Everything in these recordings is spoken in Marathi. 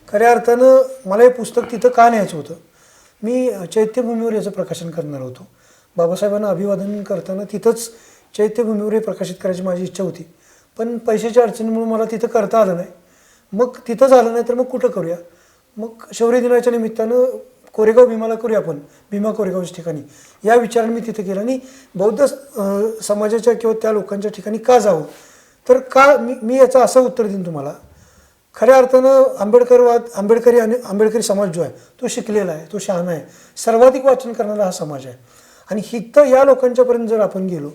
खऱ्या अर्थानं मला हे पुस्तक तिथं का न्यायचं होतं. मी चैत्यभूमीवर याचं प्रकाशन करणार होतो. बाबासाहेबांना अभिवादन करताना तिथंच चैत्यभूमीवर हे प्रकाशित करायची माझी इच्छा होती. पण पैशाच्या अडचणीमुळे मला तिथं करता आलं नाही. मग तिथं झालं नाही तर मग कुठं करूया. मग शौर्य दिनाच्या निमित्तानं कोरेगाव भीमाला करूया आपण, भीमा कोरेगावच्या ठिकाणी, या विचाराने मी तिथे केलं. आणि बौद्ध समाजाच्या किंवा त्या लोकांच्या ठिकाणी का जावं, तर का मी याचं असं उत्तर देईन तुम्हाला. खऱ्या अर्थानं आंबेडकरी समाज जो आहे तो शिकलेला आहे, तो शहाणा आहे, सर्वाधिक वाचन करणारा हा समाज आहे. आणि हिथं या लोकांच्यापर्यंत जर आपण गेलो,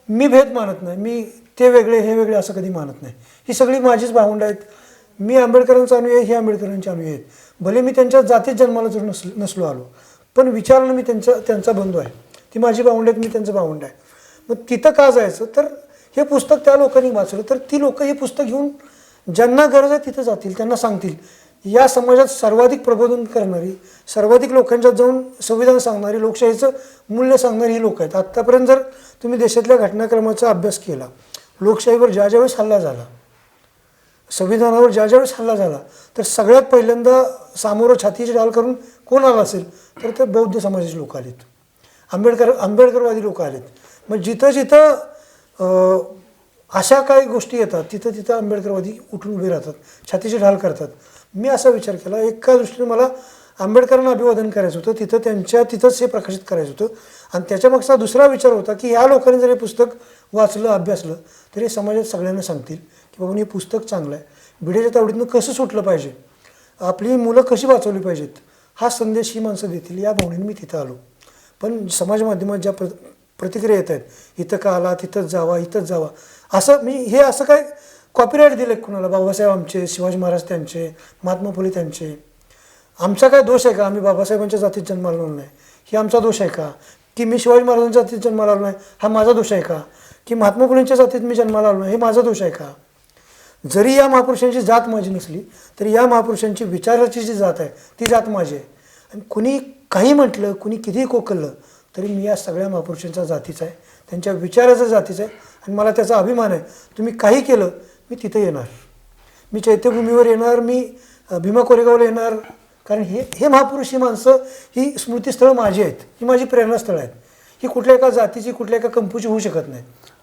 मी भेद मानत नाही, मी ते वेगळे हे वेगळे असं कधी मानत नाही. ही सगळी माझीच भावंड आहेत. मी आंबेडकरांचा अनुयायी, हे आंबेडकरांचे अनुयायी आहेत. भले मी त्यांच्या जातीत जन्माला जर नसलो आलो, पण विचारानं मी त्यांचा बंधू आहे. ती माझी भावंड आहेत, मी त्यांचं भावंड आहे. मग तिथं का जायचं, तर हे पुस्तक त्या लोकांनी वाचलं तर ती लोक हे पुस्तक घेऊन ज्यांना गरज आहे तिथं जातील, त्यांना सांगतील. या समाजात सर्वाधिक प्रबोधन करणारी, सर्वाधिक लोकांच्यात जाऊन संविधान सांगणारी, लोकशाहीचं मूल्य सांगणारी ही लोक आहेत. आत्तापर्यंत जर तुम्ही देशातल्या घटनाक्रमाचा अभ्यास केला, लोकशाहीवर ज्यावेळेस हल्ला झाला, संविधानावर ज्यावेळेस हल्ला झाला, तर सगळ्यात पहिल्यांदा सामोरं छातीची ढाल करून कोण आला असेल तर ते बौद्ध समाजाचे लोक आलेत, आंबेडकरवादी लोक आलेत. मग जिथं जिथं अशा काही गोष्टी येतात तिथं तिथं आंबेडकरवादी उठून उभे राहतात, छातीची ढाल करतात. मी असा विचार केला, एका दृष्टीने मला आंबेडकरांना अभिवादन करायचं होतं, तिथंच हे प्रकाशित करायचं होतं. आणि त्याच्यामागचा दुसरा विचार होता की ह्या लोकांनी जर हे पुस्तक वाचलं, अभ्यासलं, तर हे समाजात सगळ्यांना सांगतील की बाबा हे पुस्तक चांगलं आहे, भिडेच्या तावडीतनं कसं सुटलं पाहिजे, आपली मुलं कशी वाचवली पाहिजेत, हा संदेश ही माणसं देतील, या भावनेने मी तिथं आलो. पण समाज माध्यमात ज्या प्रतिक्रिया येत आहेत, इथं का आला, तिथंच जावा, इथंच जावा, असं मी असं काय कॉपीराईट दिलं आहे कुणाला. बाबासाहेब आमचे, शिवाजी महाराज त्यांचे, महात्मा फुले त्यांचे, आमचा काय दोष आहे का, आम्ही बाबासाहेबांच्या जातीत जन्माला आलो नाही, ही आमचा दोष आहे का, की मी शिवाजी महाराजांच्या जातीत जन्माला आलो नाही, हा माझा दोष आहे का, की महात्मा फुलेंच्या जातीत मी जन्माला आलो नाही, हे माझा दोष आहे का. जरी या महापुरुषांची जात माझी नसली तरी या महापुरुषांची विचाराची जी जात आहे ती जात माझी आहे. आणि कुणी काही म्हटलं, कुणी कितीही कोकललं, तरी मी या सगळ्या महापुरुषांच्या जातीचा आहे, त्यांच्या विचाराचा जातीचा आहे. आणि मला त्याचा अभिमान आहे. तुम्ही काही केलं, मी तिथं येणार, मी चैत्यभूमीवर येणार, मी भीमा कोरेगावला येणार. कारण हे महापुरुष, ही माणसं, ही स्मृतीस्थळं माझी आहेत, ही माझी प्रेरणास्थळं आहेत. ही कुठल्या एका जातीची, कुठल्या एका कंपूची होऊ शकत नाही.